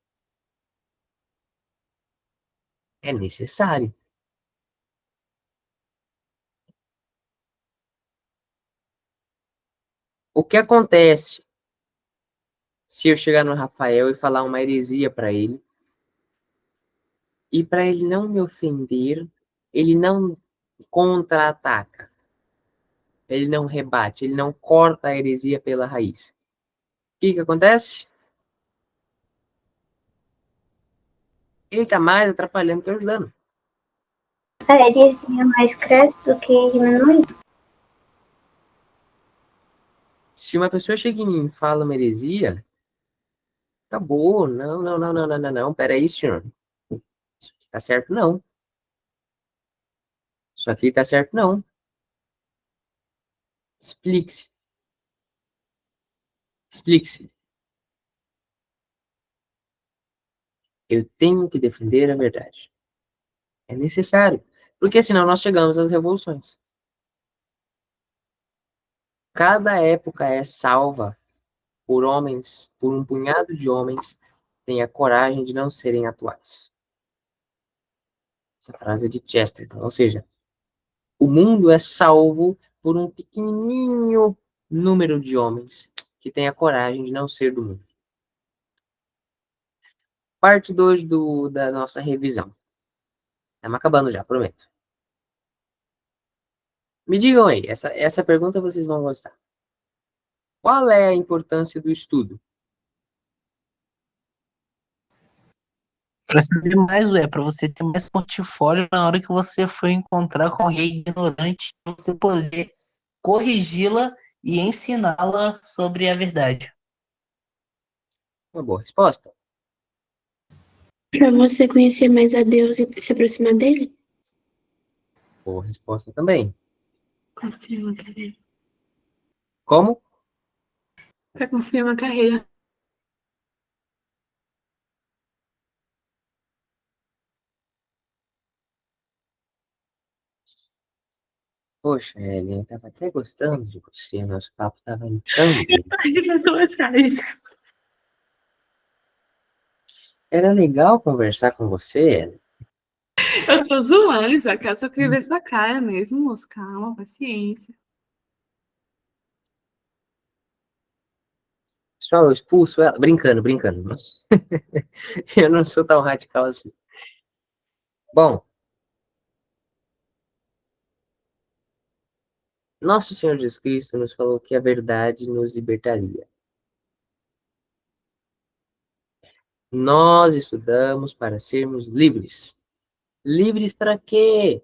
É necessário. O que acontece se eu chegar no Rafael e falar uma heresia para ele, e para ele não me ofender, ele não contra-ataca, ele não rebate, ele não corta a heresia pela raiz. O que acontece? Ele está mais atrapalhando que ajudando. A heresia mais cresce do que diminui? Se uma pessoa chega em mim e fala uma heresia, acabou. Não, não, não, não, não, não, não. Peraí, senhor. Isso aqui tá certo, não. Isso aqui tá certo, não. Explique-se. Explique-se. Eu tenho que defender a verdade. É necessário. Porque senão nós chegamos às revoluções. Cada época é salva por homens, por um punhado de homens que têm a coragem de não serem atuais. Essa frase é de Chesterton. Ou seja, o mundo é salvo por um pequenininho número de homens que têm a coragem de não ser do mundo. Parte 2 da nossa revisão. Estamos acabando já, prometo. Me digam aí, essa pergunta vocês vão gostar. Qual é a importância do estudo? Para saber mais, para você ter mais portfólio na hora que você for encontrar com alguém ignorante, você poder corrigi-la e ensiná-la sobre a verdade. Uma boa resposta. Para você conhecer mais a Deus e se aproximar dele? Boa resposta também. Construir uma carreira. Como? Para construir uma carreira. Poxa, Ellen, eu tava até gostando de você, nosso papo tava indo tão bem. Eu tô atrás. Era legal conversar com você, Ellen. Eu tô zoando, Isaac. Eu só queria ver sua cara mesmo, moço. Calma, paciência. Pessoal, eu expulso ela. Brincando, brincando. Eu não sou tão radical assim. Bom, nosso Senhor Jesus Cristo nos falou que a verdade nos libertaria. Nós estudamos para sermos livres. Livres para quê?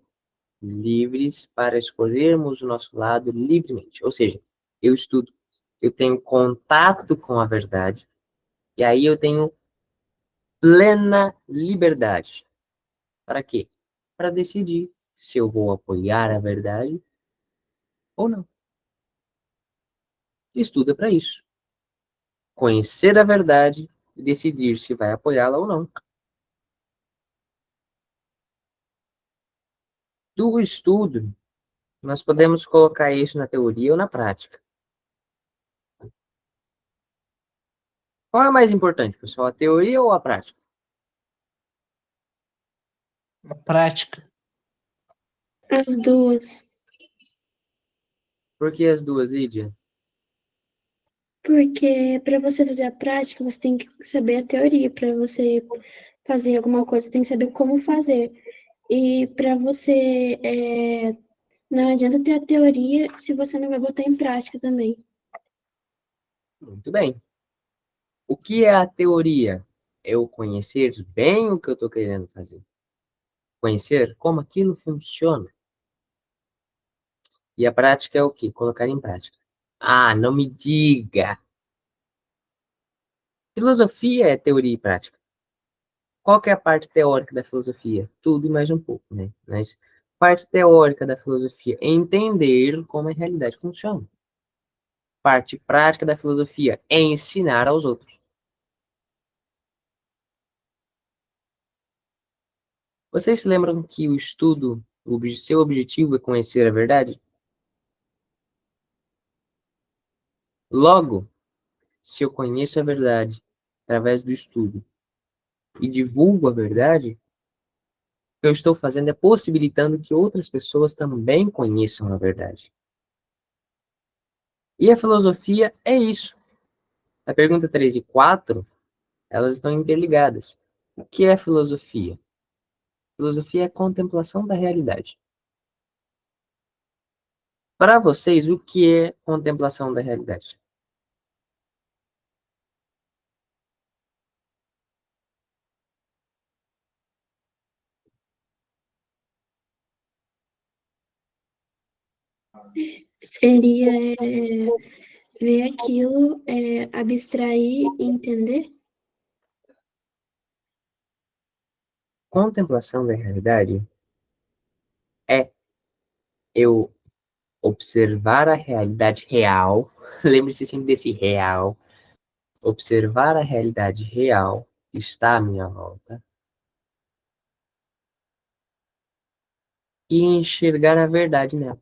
Livres para escolhermos o nosso lado livremente. Ou seja, eu estudo, eu tenho contato com a verdade, e aí eu tenho plena liberdade. Para quê? Para decidir se eu vou apoiar a verdade ou não. Estuda para isso. Conhecer a verdade e decidir se vai apoiá-la ou não. Do estudo, nós podemos colocar isso na teoria ou na prática. Qual é mais importante, pessoal? A teoria ou a prática? A prática. As duas. Por que as duas, Lídia? Porque para você fazer a prática, você tem que saber a teoria. Para você fazer alguma coisa, você tem que saber como fazer. E para você, não adianta ter a teoria se você não vai botar em prática também. Muito bem. O que é a teoria? Eu conhecer bem o que eu estou querendo fazer. Conhecer como aquilo funciona. E a prática é o quê? Colocar em prática. Ah, não me diga! Filosofia é teoria e prática. Qual que é a parte teórica da filosofia? Tudo e mais um pouco, né? Mas parte teórica da filosofia é entender como a realidade funciona. Parte prática da filosofia é ensinar aos outros. Vocês se lembram que o estudo, seu objetivo é conhecer a verdade? Logo, se eu conheço a verdade através do estudo e divulgo a verdade, o que eu estou fazendo é possibilitando que outras pessoas também conheçam a verdade. E a filosofia é isso. A pergunta 3 e 4, elas estão interligadas. O que é filosofia? Filosofia é a contemplação da realidade. Para vocês, o que é contemplação da realidade? Seria ver aquilo, abstrair e entender? Contemplação da realidade é eu observar a realidade real. Lembre-se sempre desse real. Observar a realidade real que está à minha volta e enxergar a verdade nela.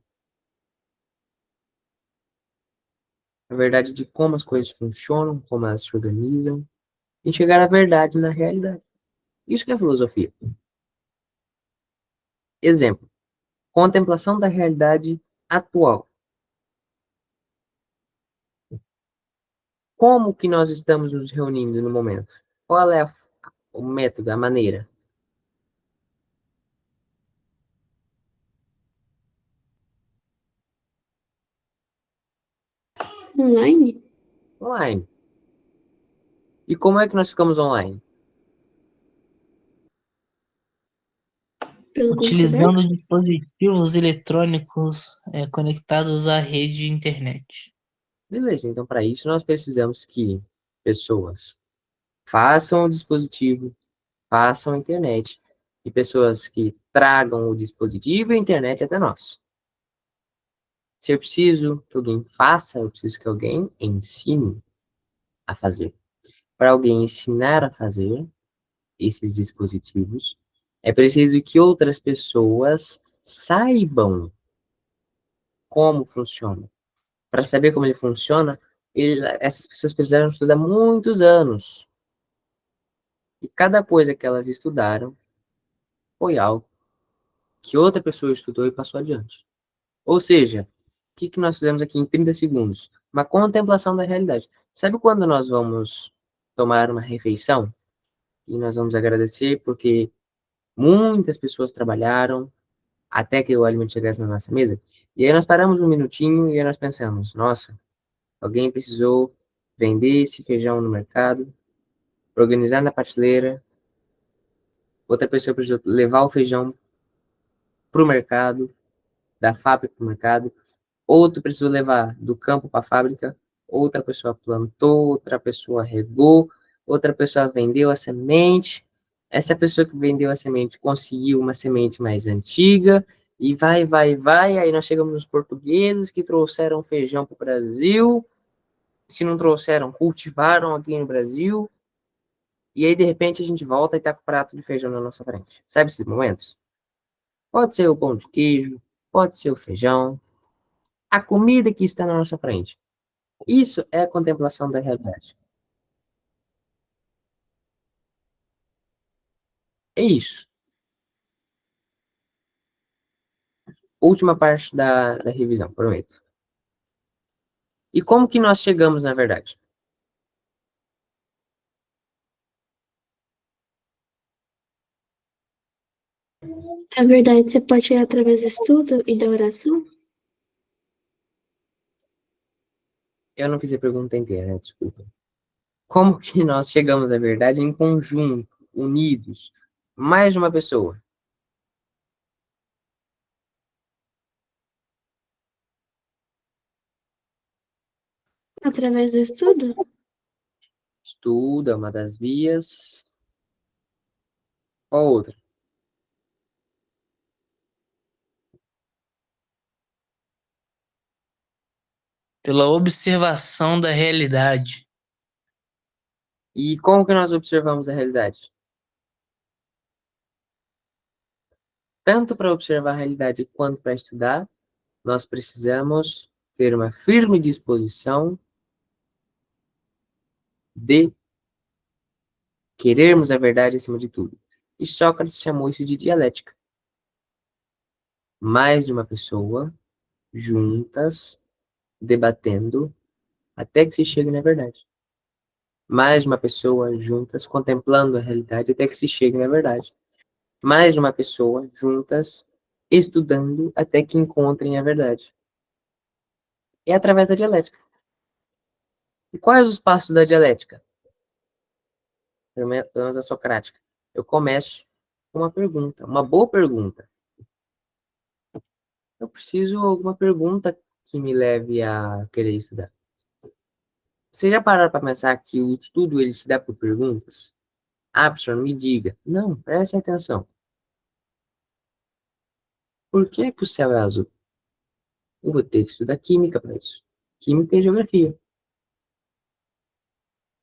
A verdade de como as coisas funcionam, como elas se organizam. Enxergar a verdade na realidade. Isso que é filosofia. Exemplo. Contemplação da realidade atual. Como que nós estamos nos reunindo no momento? Qual é o método, a maneira? Online? Online. E como é que nós ficamos online? Pelo computador? Utilizando dispositivos eletrônicos conectados à rede de internet. Beleza, então para isso nós precisamos que pessoas façam o dispositivo, façam a internet, e pessoas que tragam o dispositivo e a internet até nós. Se eu preciso que alguém faça, eu preciso que alguém ensine a fazer. Para alguém ensinar a fazer esses dispositivos, é preciso que outras pessoas saibam como funciona. Para saber como ele funciona, essas pessoas precisaram estudar muitos anos. E cada coisa que elas estudaram foi algo que outra pessoa estudou e passou adiante. Ou seja, o que nós fizemos aqui em 30 segundos? Uma contemplação da realidade. Sabe quando nós vamos tomar uma refeição e nós vamos agradecer porque muitas pessoas trabalharam até que o alimento chegasse na nossa mesa? E aí nós paramos um minutinho e aí nós pensamos, nossa, alguém precisou vender esse feijão no mercado, organizar na prateleira, outra pessoa precisou levar o feijão para o mercado, da fábrica para o mercado, outro precisou levar do campo para a fábrica, outra pessoa plantou, outra pessoa regou, outra pessoa vendeu a semente, essa pessoa que vendeu a semente conseguiu uma semente mais antiga, e vai, aí nós chegamos nos portugueses que trouxeram feijão para o Brasil, se não trouxeram, cultivaram aqui no Brasil, e aí de repente a gente volta e tá com o prato de feijão na nossa frente. Sabe esses momentos? Pode ser o pão de queijo, pode ser o feijão, a comida que está na nossa frente. Isso é a contemplação da realidade. É isso. Última parte da revisão, prometo. E como que nós chegamos na verdade? A verdade você pode chegar através do estudo e da oração? Eu não fiz a pergunta inteira, né? Desculpa. Como que nós chegamos à verdade em conjunto, unidos, mais de uma pessoa? Através do estudo? Estudo é uma das vias. Qual outra? Pela observação da realidade. E como que nós observamos a realidade? Tanto para observar a realidade quanto para estudar, nós precisamos ter uma firme disposição de querermos a verdade acima de tudo. E Sócrates chamou isso de dialética. Mais de uma pessoa juntas debatendo até que se chegue na verdade. Mais de uma pessoa juntas contemplando a realidade até que se chegue na verdade. Mais de uma pessoa juntas estudando até que encontrem a verdade. É através da dialética. E quais os passos da dialética? Pelo menos a socrática. Eu começo com uma pergunta, uma boa pergunta. Eu preciso de alguma pergunta que me leve a querer estudar. Você já pararam para pensar que o estudo ele se dá por perguntas? Ah, professor, não me diga. Não, preste atenção. Por que que o céu é azul? Eu vou ter que estudar química para isso. Química e geografia.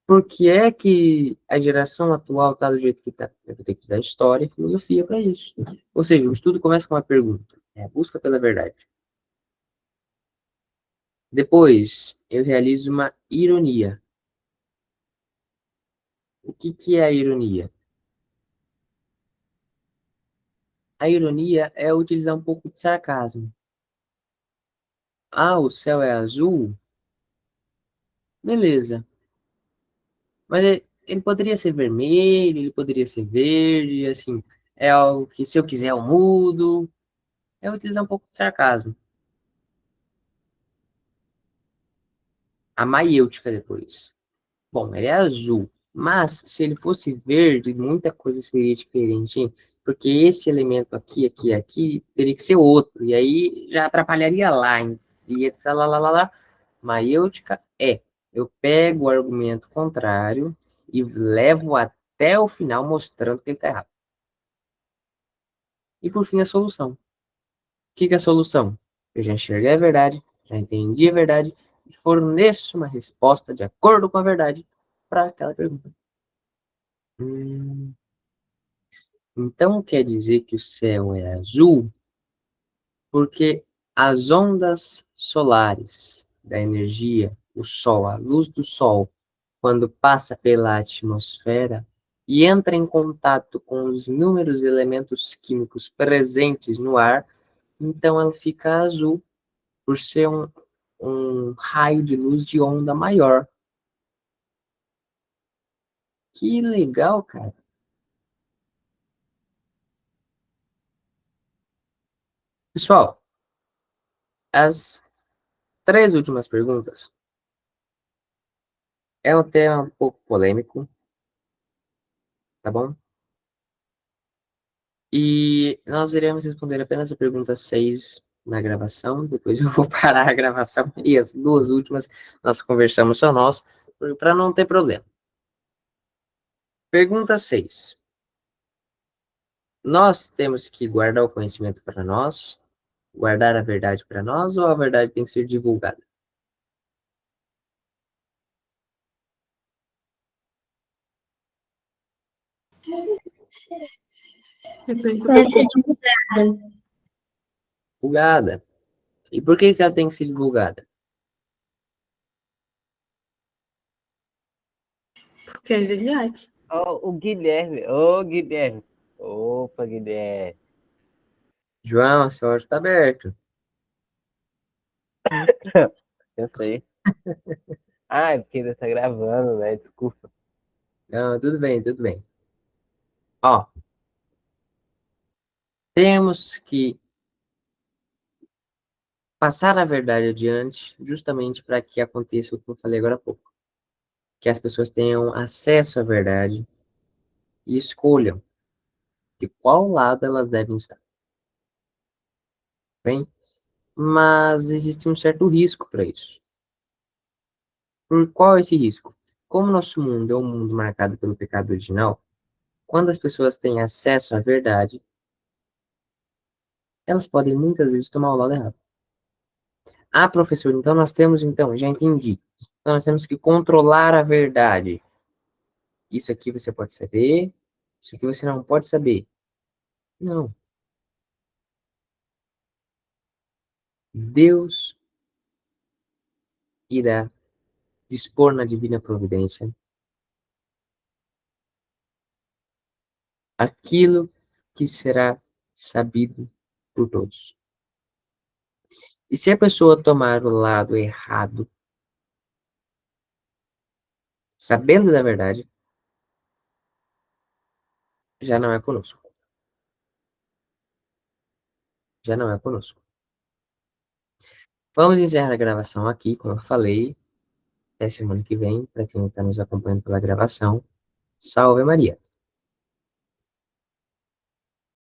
Por que é que a geração atual está do jeito que está? Eu vou ter que estudar história e filosofia para isso. Ou seja, o estudo começa com uma pergunta. É a busca pela verdade. Depois, eu realizo uma ironia. O que que é a ironia? A ironia é utilizar um pouco de sarcasmo. Ah, o céu é azul? Beleza. Mas ele poderia ser vermelho, ele poderia ser verde, assim. É algo que, se eu quiser, eu mudo. É utilizar um pouco de sarcasmo. A maiêutica depois. Bom, ele é azul. Mas, se ele fosse verde, muita coisa seria diferente, hein? Porque esse elemento aqui, aqui, aqui, teria que ser outro. E aí já atrapalharia lá, hein? E etc, lá, lá, lá, lá. Maiêutica é. Eu pego o argumento contrário e levo até o final mostrando que ele está errado. E por fim, a solução. O que que é a solução? Eu já enxerguei a verdade, já entendi a verdade e forneço uma resposta de acordo com a verdade para aquela pergunta. Então quer dizer que o céu é azul porque as ondas solares da energia, o Sol, a luz do Sol, quando passa pela atmosfera e entra em contato com os inúmeros elementos químicos presentes no ar, então ela fica azul por ser um raio de luz de onda maior. Que legal, cara. Pessoal, as três últimas perguntas é um tema um pouco polêmico, tá bom? E nós iremos responder apenas a pergunta 6 na gravação, depois eu vou parar a gravação e as duas últimas nós conversamos só nós, para não ter problema. Pergunta 6. Nós temos que guardar o conhecimento para nós, guardar a verdade para nós, ou a verdade tem que ser divulgada? Depende do Deve ser conteúdo. divulgada. Divulgada. E por que que ela tem que ser divulgada? Porque é verdade. Ó, o Guilherme. Ô, Guilherme. Opa, Guilherme. João, a senhora está aberto. Eu sei. Ah, é porque ele tá gravando, né? Desculpa. Não, tudo bem, tudo bem. Ó, Temos que passar a verdade adiante, justamente para que aconteça o que eu falei agora há pouco. Que as pessoas tenham acesso à verdade e escolham de qual lado elas devem estar. Bem? Mas existe um certo risco para isso. Por qual é esse risco? Como nosso mundo é um mundo marcado pelo pecado original, quando as pessoas têm acesso à verdade, elas podem muitas vezes tomar o lado errado. Ah, professor, então nós temos, então, já entendi. Então nós temos que controlar a verdade. Isso aqui você pode saber, isso aqui você não pode saber. Não. Deus irá dispor na divina providência aquilo que será sabido por todos. E se a pessoa tomar o lado errado, sabendo da verdade, já não é conosco. Já não é conosco. Vamos encerrar a gravação aqui, como eu falei. Até semana que vem, para quem está nos acompanhando pela gravação. Salve Maria!